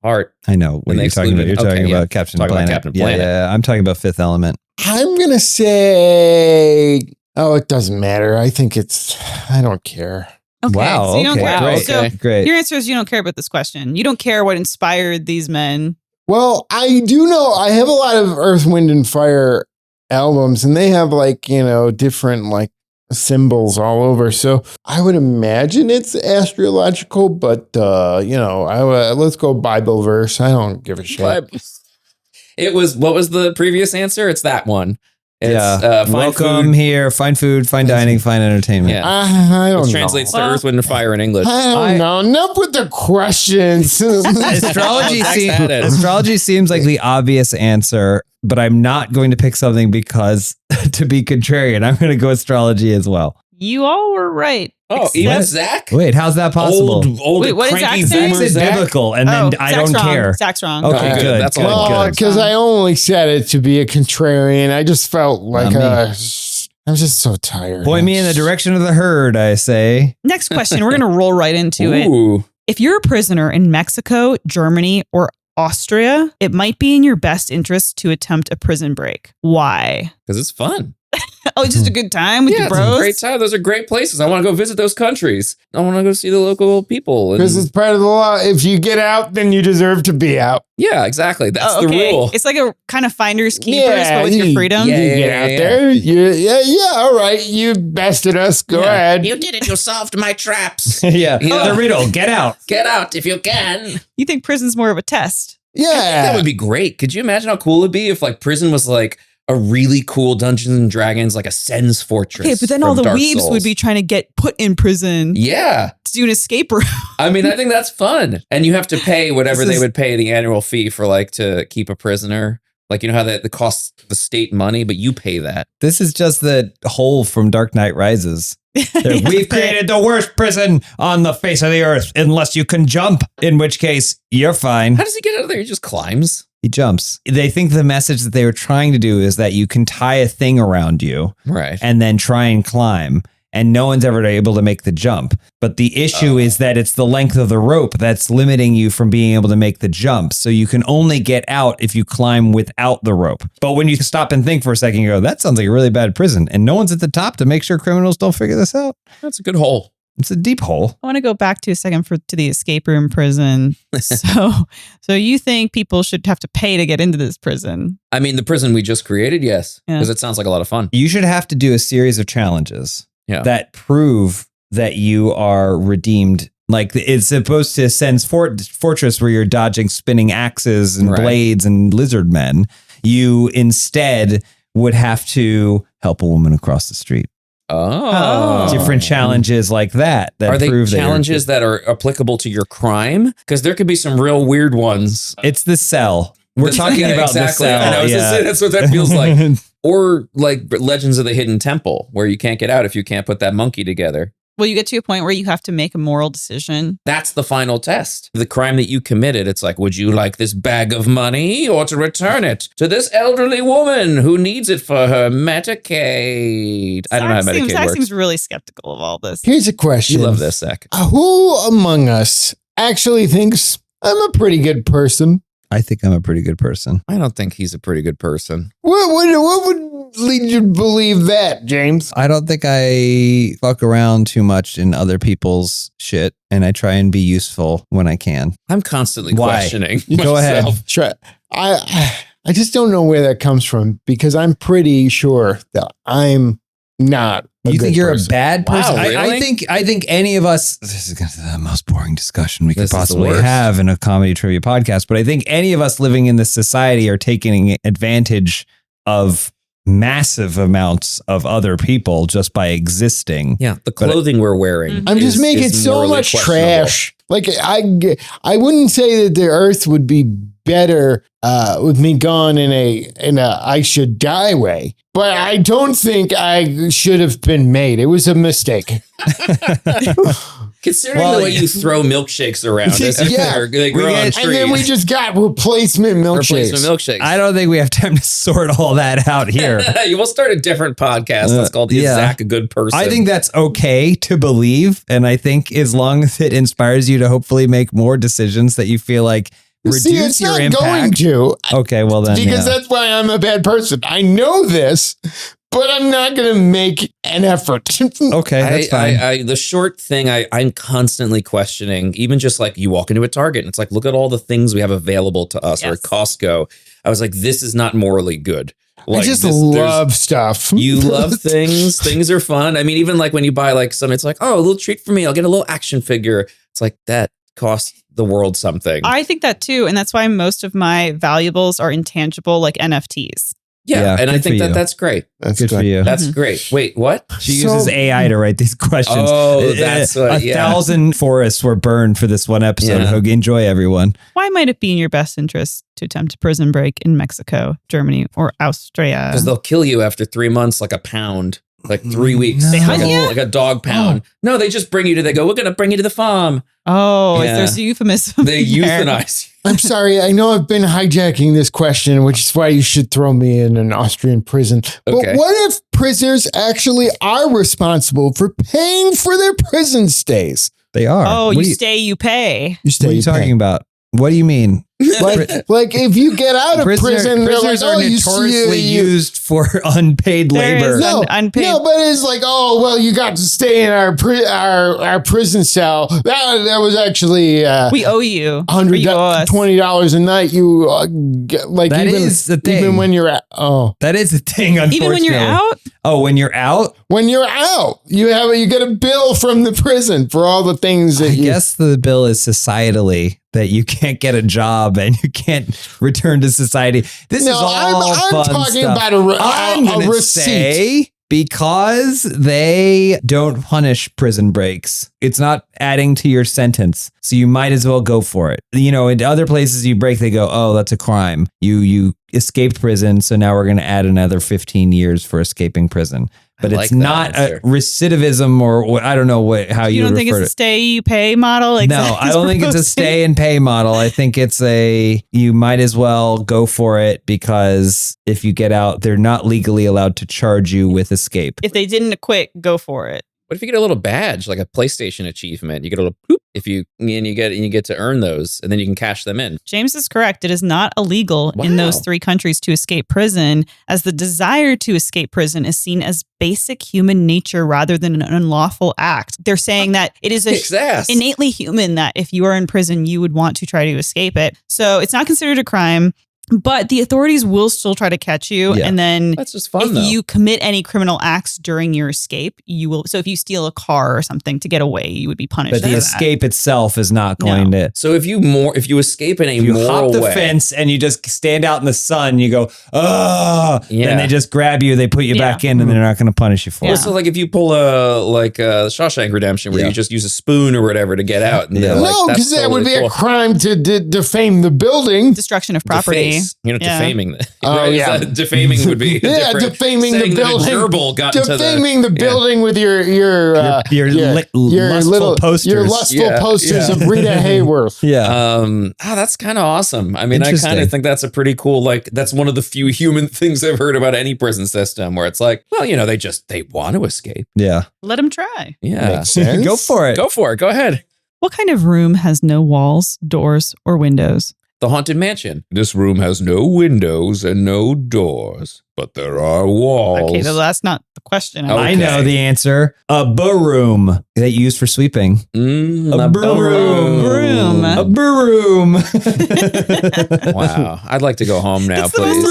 Heart. I know what And they you're talking about. You're excluded- talking okay, yeah. about Captain Talking about Planet. Captain Planet. Yeah, I'm talking about Fifth Element. I'm going to say, it doesn't matter. I don't care. Okay, Wow. so you don't okay, care. great. So Great. your answer is you don't care about this question. You don't care what inspired these men. Well, I do know I have a lot of Earth, Wind, and Fire albums, and they have different symbols all over. So I would imagine it's astrological, but let's go Bible verse. I don't give a shit. It was, what was the previous answer? It's that one. It's, find Welcome food. here. Find food, find dining, find entertainment. Yeah. I don't Which know. translates to Earth, Wind, and Fire in English. I don't know. Enough with the questions. Astrology seems like the obvious answer, but I'm not going to pick something because to be contrarian, I'm going to go astrology as well. You all were right. Oh, even Zach? Wait, how's that possible? Old Wait, what did cranky Zach say? boomer It's Zach? biblical, and then I Zach's don't wrong. care. Zach's wrong. Okay, Okay, good. that's good, all. good. Because I only said it to be a contrarian. I just felt like Not I'm just so tired. Point me in the direction of the herd, I say. Next question. We're going to roll right into it. Ooh. If you're a prisoner in Mexico, Germany, or Austria, it might be in your best interest to attempt a prison break. Why? Because it's fun. Oh, it's just a good time with your it's bros? a great time. Those are great places. I want to go visit those countries. I want to go see the local people. Because it's part of the law. If you get out, then you deserve to be out. Yeah, exactly. That's the rule. It's like a kind of finders keepers, but with your freedom. You get out there. All right. You bested us. Go ahead. You did it. You solved my traps. Yeah. Yeah. The riddle, get out. Get out if you can. You think prison's more of a test? That would be great. Could you imagine how cool it'd be if like prison was like a really cool Dungeons and Dragons, like a Sen's Fortress? Okay, but then all the weebs would be trying to get put in prison. Yeah. To do an escape room. I mean, I think that's fun. And you have to pay whatever they would pay the annual fee for like to keep a prisoner. Like, you know how that costs the state money, but you pay that. This is just the hole from Dark Knight Rises. We've created the worst prison on the face of the earth, unless you can jump, in which case you're fine. How does he get out of there? He just climbs. He jumps. They think the message that they were trying to do is that you can tie a thing around you, right, and then try and climb. And no one's ever able to make the jump. But the issue is that it's the length of the rope that's limiting you from being able to make the jump. So you can only get out if you climb without the rope. But when you stop and think for a second, you go, that sounds like a really bad prison. And no one's at the top to make sure criminals don't figure this out. That's a good hole. It's a deep hole. I want to go back to a second to the escape room prison. So you think people should have to pay to get into this prison? I mean, the prison we just created, yes. Because it sounds like a lot of fun. You should have to do a series of challenges. That prove that you are redeemed. Like it's supposed to Sen's Fortress where you're dodging spinning axes and blades and lizard men. You instead would have to help a woman across the street. Oh. Different challenges like that. Are they prove challenges that are applicable to your crime? Because there could be some real weird ones. It's the cell. We're talking about exactly. the cell. I know. That's what that feels like. Or like Legends of the Hidden Temple, where you can't get out if you can't put that monkey together. Will you get to a point where you have to make a moral decision? That's the final test. The crime that you committed, it's like, would you like this bag of money or to return it to this elderly woman who needs it for her Medicaid? I don't know how Medicaid Zach works. seems really skeptical of all this. Here's a question. You love this, Zach. Who among us actually thinks I'm a pretty good person? I think I'm a pretty good person. I don't think he's a pretty good person. What would lead you to believe that, James? I don't think I fuck around too much in other people's shit, and I try and be useful when I can. I'm constantly questioning Go ahead. Sure. I just don't know where that comes from because I'm pretty sure that I'm not. You think you're a bad person? Wow, really? I think any of us. This is the most boring discussion we could This is the possibly worst. have in a comedy trivia podcast. But I think any of us living in this society are taking advantage of massive amounts of other people just by existing. Yeah, the clothing we're wearing. I'm just making is so morally much questionable. trash. Like I wouldn't say that the earth would be better with me gone in a I should die way, but I don't think I should have been made. It was a mistake. Considering the way you throw milkshakes around, Yeah. they grow on trees. And then we just got replacement milkshakes. replacement milkshakes. I don't think we have time to sort all that out here. We'll start a different podcast that's called Is Zach a Good Person? I think that's okay to believe. And I think as long as it inspires you to hopefully make more decisions that you feel like reduce See, it's your not impact. going to. Okay, well then. Because that's why I'm a bad person. I know this, but I'm not going to make an effort. Okay, that's fine. The short thing I'm constantly questioning, even just like you walk into a Target and it's like, look at all the things we have available to us, or at Costco. I was like, this is not morally good. Like, I just love stuff. You love things. Things are fun. I mean, even like when you buy like some, it's like, oh, a little treat for me. I'll get a little action figure. It's like that costs the world something. I think that too. And that's why most of my valuables are intangible, like NFTs. Yeah, and I good think for you. that's great. That's Good for you. That's great. Wait, what? She uses AI to write these questions. Oh, that's what, 1,000 forests were burned for this one episode. Yeah. Enjoy, everyone. Why might it be in your best interest to attempt a prison break in Mexico, Germany, or Austria? Because they'll kill you after 3 months, like a pound, like 3 weeks. They hunt you? Like a dog pound. No, they just bring you to, they go, we're going to bring you to the farm. Oh, Yeah. there's a euphemism. They there. euthanize you. I'm sorry. I know I've been hijacking this question, which is why you should throw me in an Austrian prison. But Okay. what if prisoners actually are responsible for paying for their prison stays? They are. Oh, What you do stay, you pay. You stay, What are you you pay. talking about? What do you mean? Like if you get out of prison, they're like, prisoners are oh, notoriously you used for unpaid There labor. is No, unpaid. no, but it's like, oh, well, you got to stay in our prison cell. That was actually We owe you. Or you owe us. $20 a night. You get, like That even, is the thing. even when you're at That is the thing, unfortunately. Even when you're out? Oh, when you're out? when you're out, you get a bill from the prison for all the things that I you guess the bill is societally that you can't get a job job and you can't return to society. This is all I'm fun talking stuff. about I'm a gonna receipt. say because they don't punish prison breaks. It's not adding to your sentence. So you might as well go for it. You know, in other places you break, they go, oh, that's a crime. You escaped prison. So now we're going to add another 15 years for escaping prison. But I like it's that not answer. a recidivism or I don't know how you You don't think refer it's a to stay you pay model? Like No, Zach I is don't think it's a proposing? stay and pay model. I think it's you might as well go for it because if you get out, they're not legally allowed to charge you with escape. If they didn't acquit, go for it. What if you get a little badge, like a PlayStation achievement? You get a little poop if you get to earn those, and then you can cash them in. James is correct. It is not illegal in those Wow. 3 countries to escape prison, as the desire to escape prison is seen as basic human nature rather than an unlawful act. They're saying that it is Kicks ass. innately human that if you are in prison, you would want to try to escape it. So it's not considered a crime. But the authorities will still try to catch you. Yeah. And then That's just fun, if though. you commit any criminal acts during your escape, you will. So if you steal a car or something to get away, you would be punished. But the for that. escape itself is not going to. So if you escape in a You moral hop the way, fence and you just stand out in the sun, you go, oh, Yeah. then they just grab you, they put you Yeah. back in, and they're not going to punish you for Yeah. it. So like if you pull a Shawshank Redemption where Yeah. you just use a spoon or whatever to get out, and they're Yeah. like, No, that's because that would totally be cool. a crime to defame the building. Destruction of property. Deface. You're not Yeah. defaming. Oh, Right? yeah. Defaming would be Yeah, different. defaming the Saying that a building. gerbil got into Defaming the building with your lustful posters. Your lustful Yeah, posters yeah. of Rita Hayworth. Yeah. That's kind of awesome. I mean, I kind Interesting. of think that's a pretty cool, like, that's one of the few human things I've heard about any prison system where it's like, well, you know, they want to escape. Yeah. Let them try. Yeah. Makes sense. Go for it. Go for it. Go ahead. What kind of room has no walls, doors, or windows? The Haunted Mansion. This room has no windows and no doors, but there are walls. Okay, so that's not the question. Oh, I know Okay. the answer. A broom that you use for sweeping. A broom. Broom. A broom. Wow. I'd like to go home now, It's the please.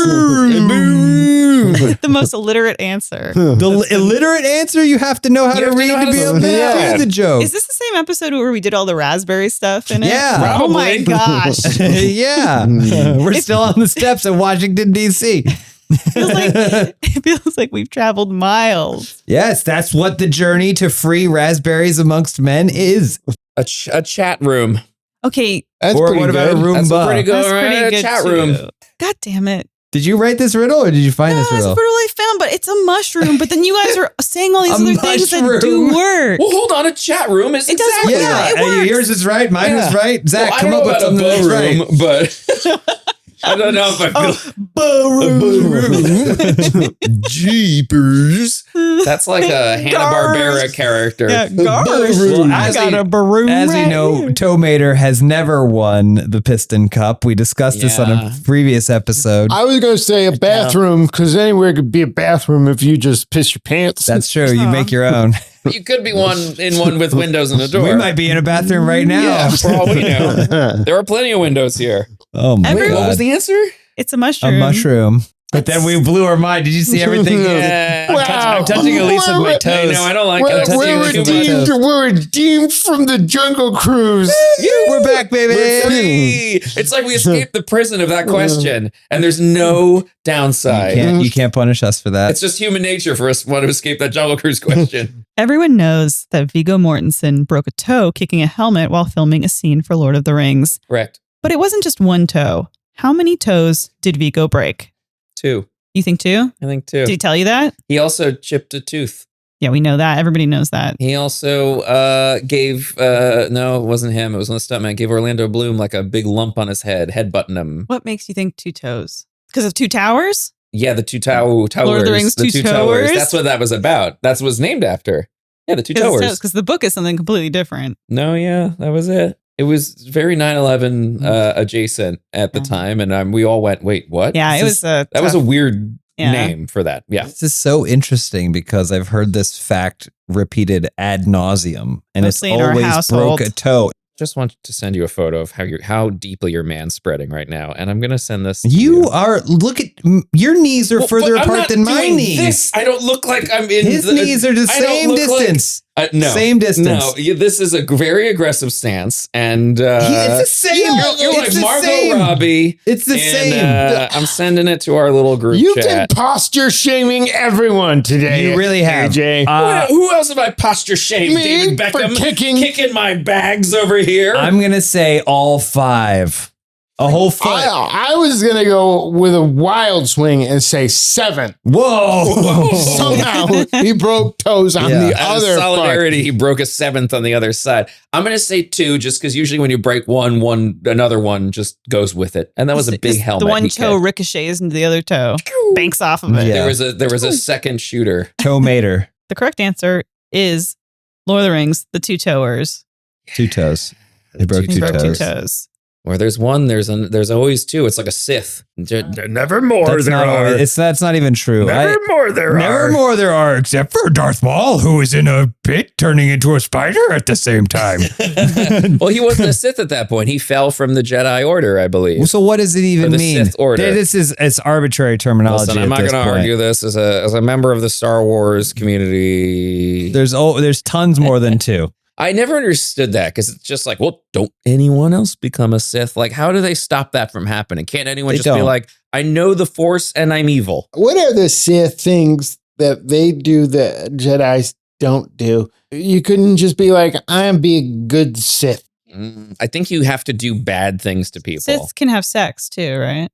the most illiterate answer. The illiterate answer, you have to know how You to have to read know how to be to able to yeah. hear the joke. Is this the same episode where we did all the raspberry stuff in it? Yeah. Oh my Probably. gosh. Yeah. We're still on the steps of Washington, D.C. It feels like we've traveled miles. Yes, that's what the journey to free raspberries amongst men is. A chat room. Okay, That's Or pretty what about good. a That's Roomba? pretty good. that's pretty Right? good Chat too. room. God damn it. Did you write this riddle or did you find No, this that's riddle? what I found, but it's a mushroom. But then you guys are saying all these A other things that do mushroom. work. Well, hold on. A chat room is It does exactly work. Yeah, it works. yours is right. Mine was Yeah. right. Zach, Well, I come don't up know with about something a that's right. room, but I don't know if I feel Jeepers. That's like a Hanna-Barbera character. Yeah, gosh. Well, I as got you- a broom. As right you know, here. Tomater has never won the Piston Cup. We discussed this on Yeah. a previous episode. I was going to say a bathroom because anywhere could be a bathroom if you just piss your pants. That's true. You make your own. You could be one with windows and a door. We might be in a bathroom right now. Yeah, for all we know. There are plenty of windows here. Oh my Everyone- What god. was the answer? It's a A mushroom. mushroom. But then we blew our mind. Did you see everything? Yeah. I'm touching Elyse with my I toes. know, I don't like We're, it. I'm we're touching too much. redeemed from the Jungle Cruise. We're back, baby. We're free. It's like we escaped the prison of that question, and there's no downside. You can't punish us for that. It's just human nature for us to want to escape that Jungle Cruise question. Everyone knows that Viggo Mortensen broke a toe kicking a helmet while filming a scene for Lord of the Rings. Correct. But it wasn't just one toe. How many toes did Viggo break? 2. You think two? I think 2. Did he tell you that? He also chipped a tooth. Yeah, we know that. Everybody knows that. He also gave, no, it wasn't him. It was one of the stuntmen. Gave Orlando Bloom like a big lump on his head, headbutting him. What makes you think 2 toes? Because of 2 towers? Yeah, the two towers. Lord of the Rings, the 2 towers? That's what that was about. That's what it was named after. Yeah, the 2 towers. Because the book is something completely different. No, yeah, that was it. It was very 9/11 adjacent at the time, and we all went, "Wait, what?" Yeah, it was That was a weird name for that. Yeah, This is so interesting because I've heard this fact repeated ad nauseum, and Mostly it's in our always household. broke a toe. just want to send you a photo of how deeply your man's spreading right now, and I'm gonna send this. To You are look at your knees are Well, further but I'm apart not than my doing knees. this. I don't look like I'm in. His knees are the I don't same look distance. No. Same distance. No, this is a very aggressive stance. And It's the same. you're It's like the Margot same. Robbie. It's the and, same. I'm sending it to our little group You've been chat. posture shaming everyone today. You really have. AJ. Who else have I posture shamed? Me David for Beckham kicking my bags over here. I'm going to say all 5. A whole foot. I was going to go with a wild swing and say 7. Whoa. Somehow he broke toes on Yeah. the Out of other solidarity, he broke a 7th on the other side. I'm going to say 2, just because usually when you break one, another one just goes with it. And that was a big helmet. The one he toe kicked. ricochets into the other toe, banks off of it. Yeah. There was a second shooter. Toe mater. The correct answer is Lord of the Rings, the 2 towers. 2 toes. He broke He 2 broke toes. 2 toes. Where there's one, there's always 2. It's like a Sith. Never more That's not even true. more there Nevermore there are, except for Darth Maul, who is in a pit turning into a spider at the same time. Well, he wasn't a Sith at that point. He fell from the Jedi Order, I believe. So what does it even Or the mean? Sith Order. It's arbitrary terminology. Listen, I'm not going to argue this as a member of the Star Wars community. There's tons more than 2. I never understood that because it's just like, well, don't anyone else become a Sith? Like, how do they stop that from happening? Can't anyone They just be don't. like, I know the Force and I'm evil? What are the Sith things that they do that Jedis don't do? You couldn't just be like, I'm be a good Sith. I think you have to do bad things to people. Siths can have sex too, right?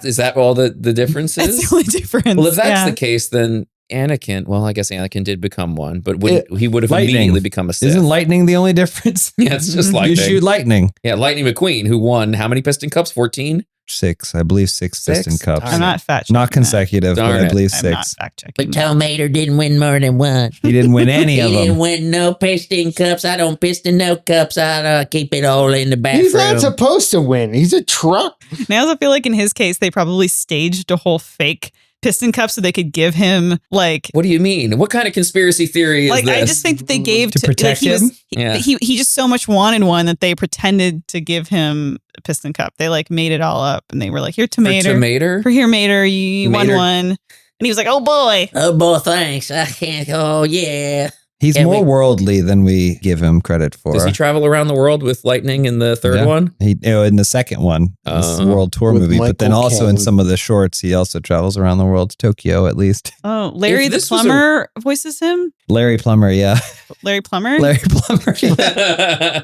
Is that all the difference That's is? the only difference. Well, if that's yeah. the case, then Anakin, well, I guess Anakin did become one, but he would have Lightning. immediately become a Sith. Isn't lightning the only difference? Yeah, it's just You lightning. shoot lightning. Yeah, Lightning McQueen, who won how many piston cups? 14? 6, I believe 6 piston cups. I'm not fact checking. Not consecutive, but Darn I it. believe I'm not 6. fact checking. But Tomato didn't win more than one. He didn't win any of He didn't them. win no piston cups. I don't piston no cups. I keep it all in the bathroom. He's not supposed to win. He's a truck. And I also feel like in his case, they probably staged a whole fake piston cup so they could give him like. What do you mean? What kind of conspiracy theory is Like this? I just think that they gave To protect he was- him? Yeah. he just so much wanted one that they pretended to give him a piston cup. They like made it all up and they were like, "Here, tomato, Tomato? for here, Mater, you won Mater. one." And he was like, "Oh boy." Oh, boy, thanks. I can't. Oh, yeah. He's Yeah, more we- worldly than we give him credit for. Does he travel around the world with Lightning in the third Yeah. one? In the second one, this world tour With movie, but then Michael also in Caine. some of the shorts, he also travels around the world, Tokyo at least. Oh, Larry If the this was plumber voices him. Larry Plummer, yeah. Larry Plummer. Larry Plummer.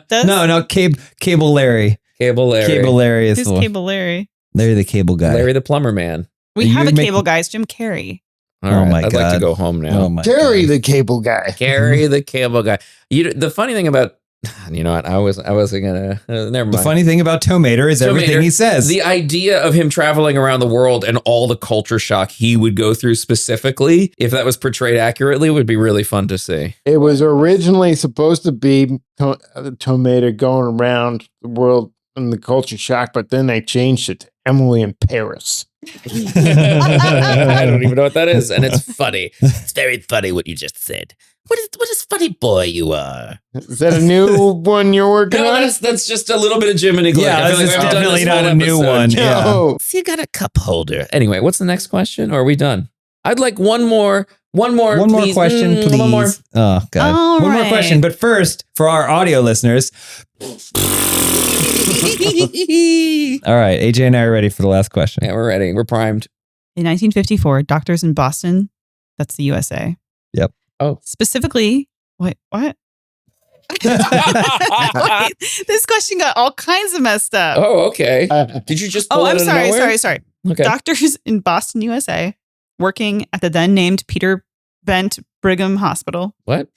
Does? No, Cable Larry. Cable Larry. Cable Larry is Who's the one. Cable Larry? Larry the cable guy. Larry the plumber man. We You have a make- cable guy. It's Jim Carrey. All Oh right, my I'd like God. to go home now. Oh my Gary, God. the cable guy. Gary the cable guy. The funny thing about, you know what? I wasn't gonna. Never mind. The funny thing about Tomater is everything Tomater, he says. The idea of him traveling around the world and all the culture shock he would go through specifically, if that was portrayed accurately, would be really fun to see. It was originally supposed to be Tomato going around the world in the culture shock, but then they changed it to Emily in Paris. I don't even know what that is, and it's funny. It's very funny what you just said. What a funny boy you are. Is that a new one you're working No, on? that's just a little bit of Jiminy Glick. Yeah, I feel this is I've done definitely this not whole a new episode. one. Yeah. No. See, you got a cup holder. Anyway, what's the next question? Or are we done? I'd like one more. One more please. question, please. One more. Oh, God. All one more right. question. But first, for our audio listeners. All right. AJ and I are ready for the last question. Yeah, we're ready. We're primed. In 1954, doctors in Boston, that's the USA. Yep. Oh. Specifically, what? This question got all kinds of messed up. Oh, okay. Did you just pull Oh, it I'm out of sorry, nowhere? sorry. Okay. Doctors in Boston, USA, working at the then named Peter Bent Brigham Hospital. What?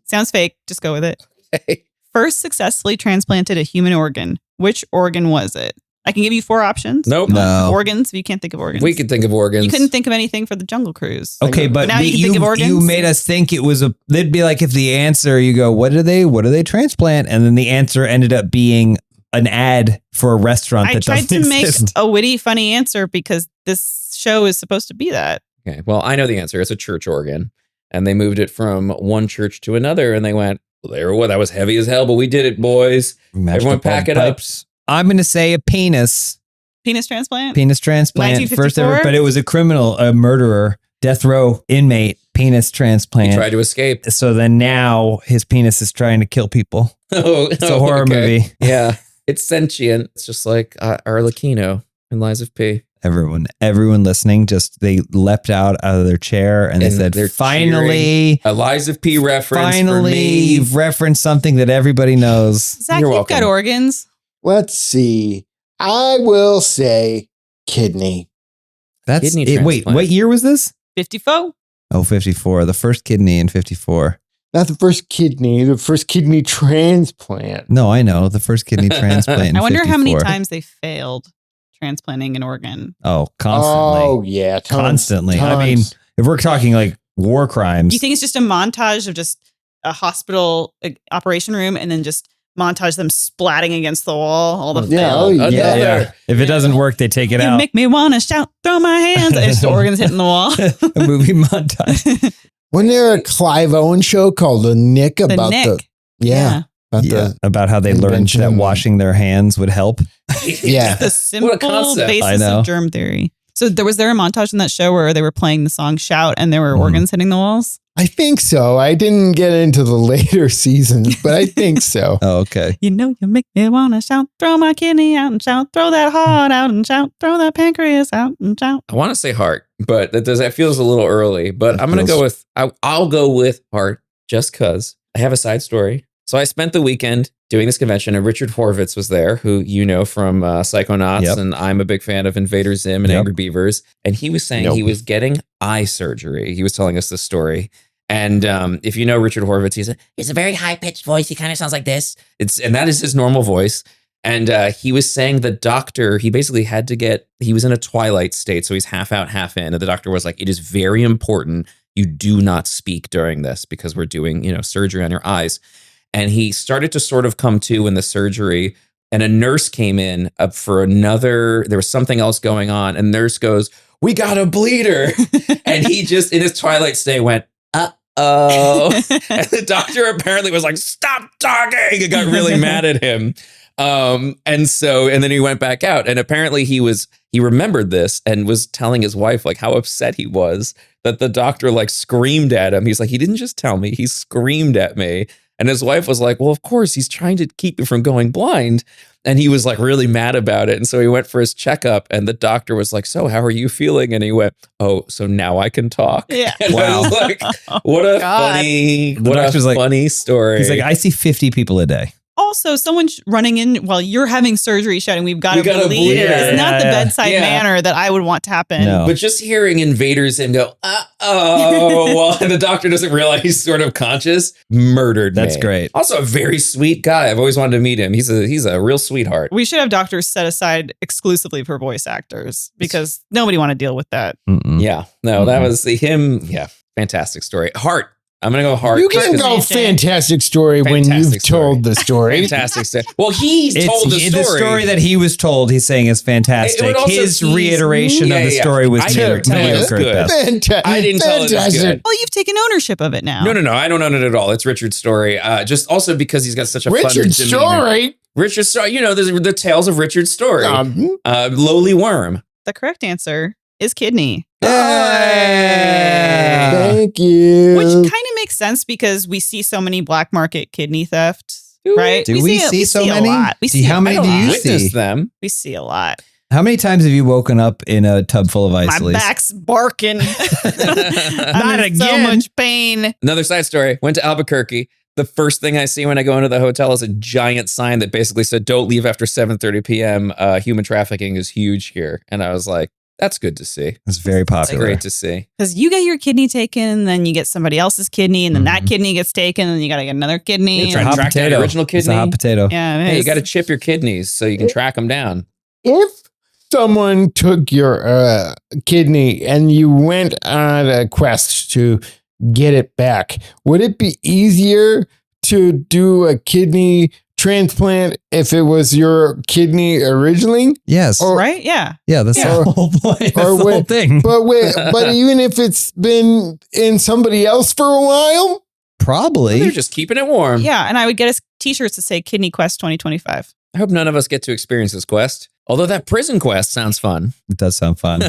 Sounds fake. Just go with it. Hey. First successfully transplanted a human organ. Which organ was it? I can give you 4 options. Nope. No. Organs, if you can't think of organs. We could think of organs. You couldn't think of anything for the Jungle Cruise. Okay, but Now you can think of organs? you made us think it was they'd be like if the answer you go, what do they transplant? And then the answer ended up being an ad for a restaurant I that tried doesn't to make exist. a witty, funny answer because this show is supposed to be that. Okay. Well, I know the answer. It's a church organ. And they moved it from one church to another. And they went, well, that was heavy as hell, but we did it, boys. Matched Everyone up all pack the it up. pipes. I'm going to say a penis Penis transplant? transplant, first ever, 1954? but it was a criminal, a murderer, death row inmate penis transplant. He tried to escape. So then now his penis is trying to kill people. It's a horror movie. Yeah. It's sentient. It's just like Arlecchino in Lies of P. Everyone listening, they leapt out of their chair and they said, finally, a Lies of P reference. Finally, you've referenced something that everybody knows. Zach, you've got organs. Let's see. I will say kidney. That's Kidney it. Wait, transplant. what year was this? 54. Oh, 54. The first kidney in 54. Not the first kidney, the first kidney transplant. No, I know. The first kidney transplant in I wonder 54. how many times they failed transplanting an organ. Oh, constantly. Oh, yeah. Constantly. Tons. I mean, if we're talking like war crimes. Do you think it's just a montage of just a hospital operation room and then just montage them splatting against the wall? All the yeah. If it doesn't work, they take it you out. make me want to shout, throw my hands. It's just organs hitting the wall. A movie montage. Wasn't there a Clive Owen show called The Nick about about how they learned invention that of- washing their hands would help. Yeah. The simple concept. I basis know. of germ theory. So was there a montage in that show where they were playing the song Shout and there were organs hitting the walls? I think so. I didn't get into the later seasons, but I think so. Oh, okay. You know, you make me want to shout, throw my kidney out and shout, throw that heart out and shout, throw that pancreas out and shout. I want to say heart, but that feels a little early. But I'm going to go with, I'll go with heart just because I have a side story. So I spent the weekend doing this convention and Richard Horvitz was there, who you know from Psychonauts. Yep. And I'm a big fan of Invader Zim and Yep. Angry Beavers. And he was saying he was getting eye surgery. He was telling us this story. And if you know Richard Horvitz, It's a very high-pitched voice. He kind of sounds like this. and that is his normal voice. And he was saying the doctor, he basically had to he was in a twilight state. So he's half out, half in. And the doctor was like, it is very important you do not speak during this because we're doing, surgery on your eyes. And he started to sort of come to in the surgery. And a nurse came in there was something else going on. And nurse goes, we got a bleeder. And he just, in his twilight state, went, uh-oh. And the doctor apparently was like, stop talking. It got really mad at him. And then he went back out. And apparently he remembered this and was telling his wife like how upset he was that the doctor like screamed at him. He's like, he didn't just tell me, he screamed at me. And his wife was like, well, of course, he's trying to keep you from going blind. And he was like really mad about it. And so he went for his checkup and the doctor was like, so how are you feeling? And he went, oh, so now I can talk. Yeah. And I was like, what a funny story. He's like, I see 50 people a day. Also, someone running in while you're having surgery shouting, we've got a bleeder. bleeder. It's not the bedside Yeah. manner that I would want to happen. No. But just hearing invaders and go, uh-oh, while the doctor doesn't realize he's sort of conscious, murdered me. That's great. Also a very sweet guy. I've always wanted to meet him. He's a real sweetheart. We should have doctors set aside exclusively for voice actors because nobody want to deal with that. Mm-mm. Yeah. No, that was him. Yeah. Fantastic story. Heart. I'm going to go heart. You can go fantastic story when Fantastic you've story. told the story. Fantastic story. Well, he's told the story. The story that he was told, he's saying is fantastic. It would also His tease- reiteration of the story was I didn't tell it was mediocre at good. best. I didn't tell it was good. Well, you've taken ownership of it now. No. I don't own it at all. It's Richard's story. Just also because he's got such a fun Richard's demeanor. story. Richard's story. There's the tales of Richard's story. Lowly worm. The correct answer is kidney. Thank you. Which kind of makes sense because we see so many black market kidney theft, right? Do we see so many? A lot. How many do you Witness see? them. We see a lot. How many times have you woken up in a tub full of ice, My Elyse? back's barking. Not in so again. much pain. Another side story. Went to Albuquerque. The first thing I see when I go into the hotel is a giant sign that basically said, don't leave after 7:30 p.m. Human trafficking is huge here. And I was like, that's good to see. It's very popular. Great to see. Because you get your kidney taken, then you get somebody else's kidney, and then that kidney gets taken, and you got to get another kidney. You're trying to Hot track down potato. the original It's a kidney. hot potato. Yeah, it Hey, you is. got to chip your kidneys so you can track them down. If someone took your kidney and you went on a quest to get it back, would it be easier to do a kidney transplant if it was your kidney originally? Yes. Right? Yeah. Yeah, that's Yeah. the whole point. That's the Or whole when- thing. But even if it's been in somebody else for a while? Probably. They're just keeping it warm. Yeah. And I would get us t-shirts to say Kidney Quest 2025. I hope none of us get to experience this quest. Although that prison quest sounds fun. It does sound fun.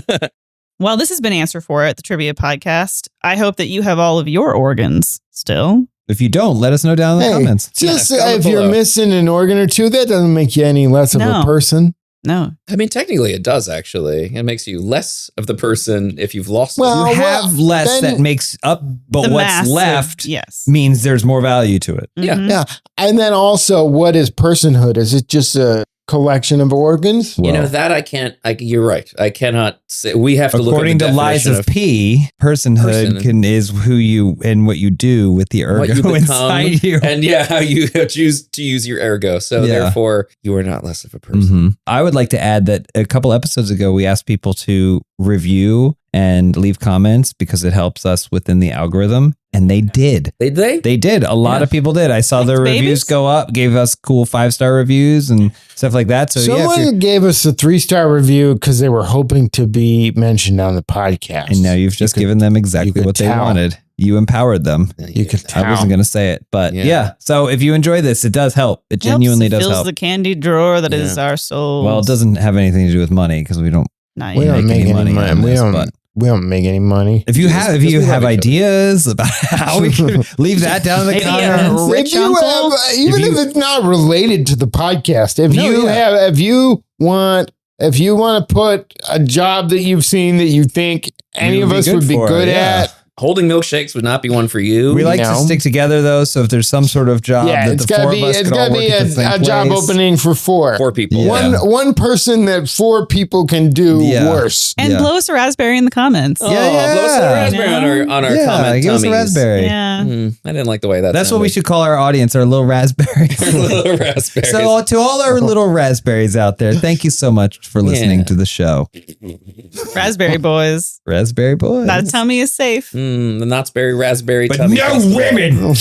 Well, this has been Answer For It, the trivia podcast. I hope that you have all of your organs still. If you don't, let us know down in the comments. Just comment if you're below. missing an organ or two, that doesn't make you any less of No. a person. No. I mean, technically it does, actually. It makes you less of the person if you've lost it. Well, You have less then- that makes up, but The what's massive- left Yes. means there's more value to it. Yeah. Mhm. Yeah. And then also, what is personhood? Is it just a collection of organs? You know, Well, that I can't, you're right. I cannot say, we have to look according at the to Lies definition of P, personhood Person. is who you and what you do with the what you ergo become inside you. and how you choose to use your ergo. So Yeah. therefore, you are not less of a person. Mhm. I would like to add that a couple episodes ago, we asked people to review and leave comments because it helps us within the algorithm. And they did. Did they? They did. A lot Yeah. of people did. I saw their Thanks, reviews babies. go up, gave us cool 5-star reviews and stuff like that. So yeah, if Someone you're- gave us a 3-star review because they were hoping to be mentioned on the podcast. and now you've just given them exactly could what they tell. wanted. You empowered them. You could tell. I wasn't going to say it, but Yeah. yeah. So if you enjoy this, it does help. It genuinely Helps. It does fills help. the candy drawer that is our soul. Well, it doesn't have anything to do with money because we don't. Not We yet. don't make any money. on We this, don't. but We don't make any money. if you have we love each other. ideas about how we can leave that down in the Maybe, comments. rich If you uncle. have, even if it's not related to the podcast, if No, you yeah. have, if you want to put a job that you've seen that you think any We of would be us good would be for it, good yeah. at, Holding milkshakes would not be one for you. We like to No. stick together though, so if there's some sort of job yeah, that it's the gotta four be of us it's could all gotta work be at the same a job place. opening for 4. 4 people. Yeah. One person that 4 people can do Yeah. worse. And Yeah. blow us a raspberry in the comments. Oh, Yeah, blow us a yeah. raspberry on our Yeah, comment give us a tummies. raspberry. Yeah. I didn't like the way that That's what we should call our audience, our little raspberries. Little raspberries. So to all our little raspberries out there, thank you so much for listening Yeah. to the show. Raspberry boys. Raspberry boys. That tummy is safe. The Knott's Berry Raspberry But Tummy no Festival. women.